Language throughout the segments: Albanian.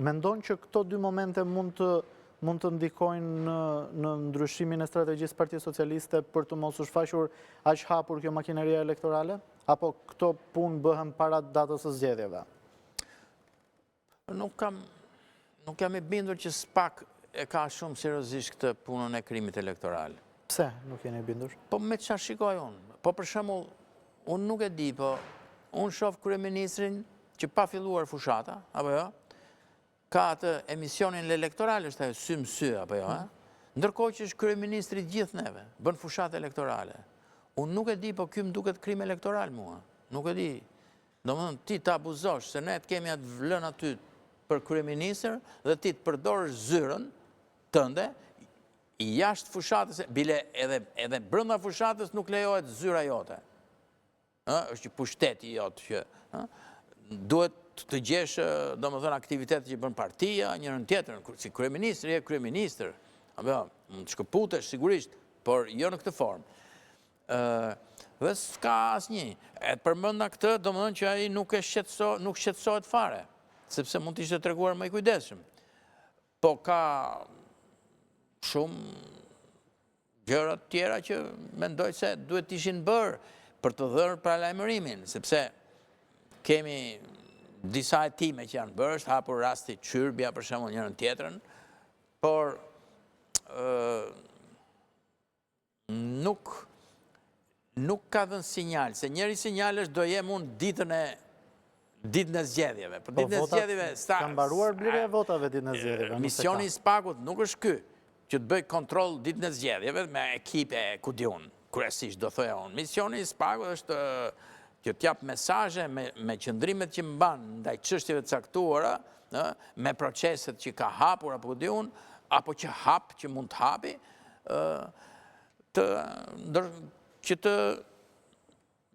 Mendon që këto dy momente mund të ndikojnë në ndryshimin e strategjisë Partisë Socialiste për të mos u shfaqur aq hapur kjo makineria elektorale? Apo këto punë bëhen para datës së zgjedhjeve? Nuk kam i bindur që SPAK e ka shumë seriozisht këtë punën e krimit elektoral. Pse nuk jeni bindur? Po me çfarë shikoj unë? Po për shembull, unë nuk e di, po unë shoh kryeministrin që pa filluar fushata, apo jo? Ka atë emisionin elektoral, është ajo sy më sy, apo jo? Ndërkohë që është kryeministri gjithë neve, bën fushatë elektorale. Unë nuk e di, po ky më duket krim elektoral mua. Nuk e di. Domethënë ti të abuzosh, se ne të kemi atë vlënë aty për kryeministër dhe ti të përdorësh zyrën tënde, i jashtë fushatës, bile edhe brenda fushatës nuk lejohet zyra jote. Është që pushteti jote që duhet të gjesh, domethënë, aktivitetet që bën partia, njërën tjetrën, si kryeministri e kryeministër. Apo, mund të shkëputesh sigurisht, por jo në këtë formë. Dhe s'ka asnjë. E përmenda këtë, domethënë që ai nuk shqetësohet fare, sepse mund të ishte treguar më i kujdesshëm. Po ka shumë gjëra të tjera që mendoj se duhet të ishin bërë për të dhënë paralajmërimin, sepse kemi disa hetime që janë bërë, është hapur rasti Çyrbia për shembull njërën tjetrën, por nuk ka dhënë sinjal, se njëri sinjal është do jem unë ditën e zgjedhjeve. Po votat kanë mbaruar blerja e votave ditën e zgjedhjeve. Misioni i SPAK-ut nuk është ky, që të bëj kontroll ditën e zgjedhjeve me ekipe ku diun, kryesisht do thoja unë. Misioni i SPAK-ut është që t'jap mesazhe me qëndrimet që mban ndaj çështjeve të caktuara, me proceset që ka hapur apo diun, apo që mund të hapi, që të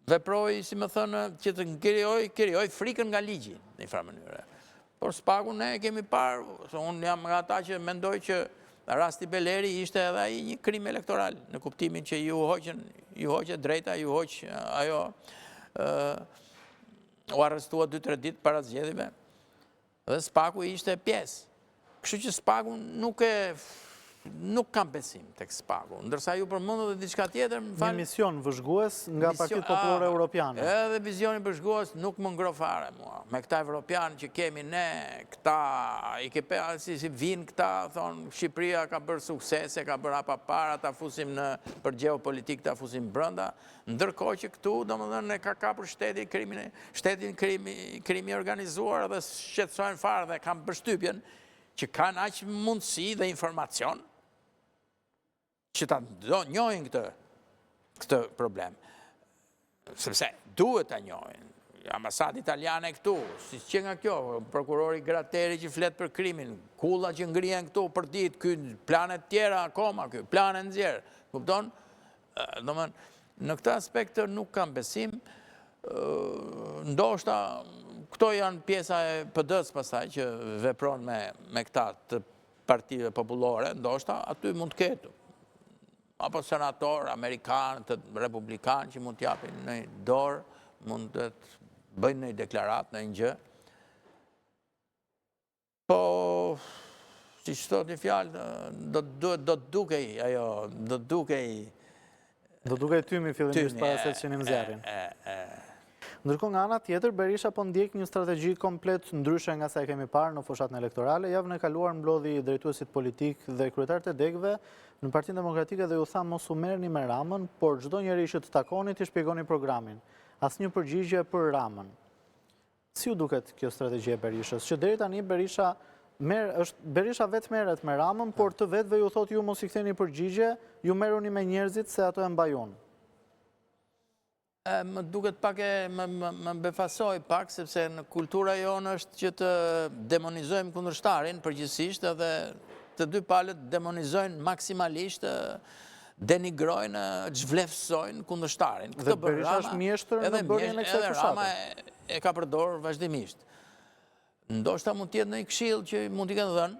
veproj, si më thënë, që të krijoj frikën nga ligji, në një farë mënyrë. Por SPAK-un ne kemi parë, unë jam nga ata që mendoj që rasti Beleri ishte edhe ai një krim elektoral, në kuptimin që ju hoqë drejta, ju hoqë ajo, u arrestua 2-3 ditë para zgjedhjeve, dhe SPAK-u ishte pjesë. Kështu që SPAK-u nuk kam besim tek SPAK-u, ndërsa ju përmendët edhe diçka tjetër, më fal. Një mision vëzhgues nga Partitë Popullore Europiane. Edhe vizioni vëzhgues nuk më ngro fare mua. Me këta evropianë që kemi ne, këta i kepe si vinë këta, thonë Shqipëria ka bërë suksese, ka bërë hapa para, ta fusim për geopolitik, ta fusim brenda, ndërkohë që këtu domethënë ka kapur shtetin krimi organizuar dhe shqetësojnë fare dhe kam përshtypjen që kanë aq mundësi dhe informacion që ta njohin këtë problem. Sepse duhet ta njohin. Ambasadë italiane këtu, si që nga kjo, prokurori Gratteri që flet për krimin, kulla që ngrihen këtu për ditë, ky planet tjera akoma, ky planet nxjerr. Kupton? Domethënë, në këtë aspekt nuk kam besim. Ndoshta këto janë pjesa e PD-s pastaj që vepron me këta të partive popullore, ndoshta aty mund të ketë apo senator amerikan, të republikan që mund t'japin në dorë, mund të bëjnë në deklarat, në një gjë. Po, si që thot një fjalë, do t'dukej ajo, do t'dukej tymi fillimisht para se të qenim zjarrin. Ndërkohë nga ana tjetër, Berisha po ndjek një strategji komplet ndryshe nga sa e kemi parë në fushatën elektorale. Javën e kaluar mblodhi drejtuesit politik dhe kryetarët e degëve në Partinë Demokratike dhe ju tha mos u merrni me Ramën, por çdo njeri që të takoni t'i shpjegoni programin. Asnjë përgjigje për Ramën. Si u duket kjo strategji e Berishës? Që deri tani Berisha vetë merret me Ramën, por të vetëve ju thotë ju mos i ktheni përgjigje, ju merruni me njerëzit se ato e mbajun. Më duket pak më befasoj pak, sepse në kultura jonë është që të demonizojmë kundërshtarin përgjithsisht edhe të dy palët demonizojnë maksimalisht, denigrojnë, zhvlefsojnë kundërshtarin. Dhe Berisha është mjeshtër në bërjen e kësaj fushate. Edhe Rama e ka përdorur vazhdimisht. Ndoshta mund t'jetë në një këshill që mund t'i kanë dhënë,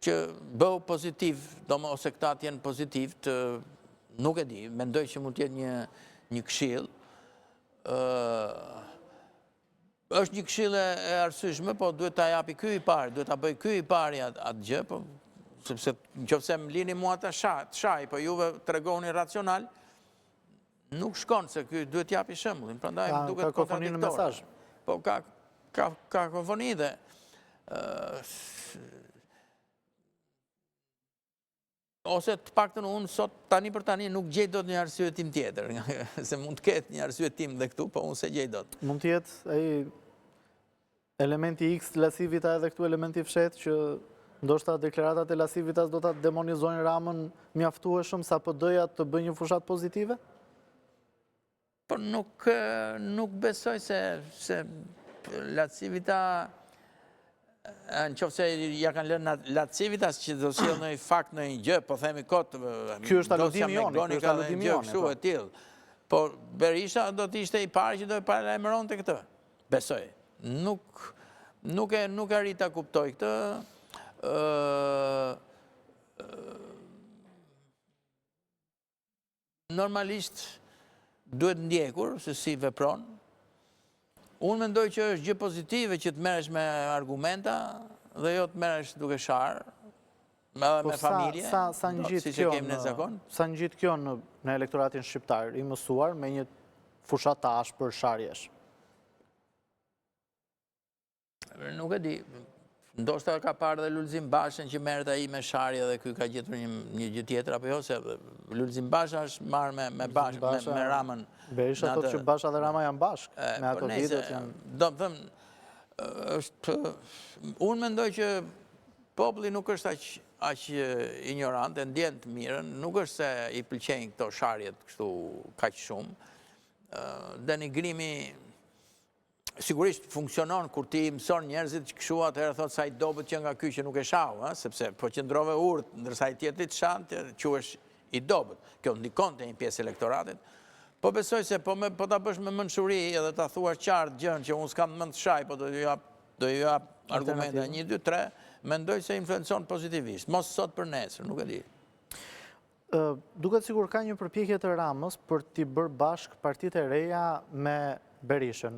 që bëhu pozitiv, ose këta t'jenë pozitiv, nuk e di, mendoj që mund t'jetë një këshill, është një këshill e arsyeshme, po duhet ta japi ky i parë, duhet ta bëj ky i pari atë gjë, po sepse nëse më lini mua ta shaj, po juve tregoni racional, nuk shkon se ky duhet japi shembullin, prandaj më duket kakofoni në mesazh. Po ka kakofoni dhe ose të paktën unë sot tani për tani nuk gjej dot një arsye tim tjetër, se mund të ketë një arsye tim dhe këtu, po unë se gjej dot. Mund të jetë ai elementi X të Lasivita edhe këtu elementi fshet që ndoshta deklaratat e Lasivitas do ta demonizojnë Ramën mjaftueshëm sa PD-ja të bëjë një fushat pozitive? Po nuk besoj se Lasivita në qoftë se ja kanë lënë Lacivitas që do sjellë në fakt në një gjë, po themi kot, ky është aludimi joni, kështu e tillë. Po Berisha do të ishte i pari që do e paralajmëronte këtë. Besoj. Nuk e arrit ta kuptoj këtë. Normalisht duhet ndjekur se si vepron. Unë mendoj që është gjë pozitive që të merresh me argumenta dhe jo të merresh duke sharë, edhe me familje, sa ngjit kjo në elektoratin shqiptar, i mësuar me një fushat të ashpër sharjesh? Nuk e di. Ndoshta ka parë dhe Lulzim Bashën që merret ai me sharje dhe ky ka gjetur një gjë tjetër apo jo, se Lulzim Basha është marrë me Ramën. Berisha thotë që Basha dhe Rama janë bashkë, me ato ditët janë. Do të them, unë mendoj që populli nuk është aq ignorant, e ndjen të mirën, nuk është se i pëlqejnë këto sharjet kështu kaq shumë. Denigrimi sigurisht funksionon kur ti mëson njerëzit që kështu atëherë thotë sa i dobët që nga ky që nuk e shau, sepse po qëndrove urt, ndërsa i tjetrit shan, quhesh i dobët. Kjo ndikon te një pjesë elektoratit. Po besoj se po ta bësh me mençuri edhe ta thuash qartë gjën që unë s'kam mend të shaj, po do ju jap argumente 1, 2, 3, mendoj se influencon pozitivisht. Mos sot për nesër, nuk e di. Duket sikur ka një përpjekje të Ramës për t'i bërë bashkë partitë e reja me Berishën.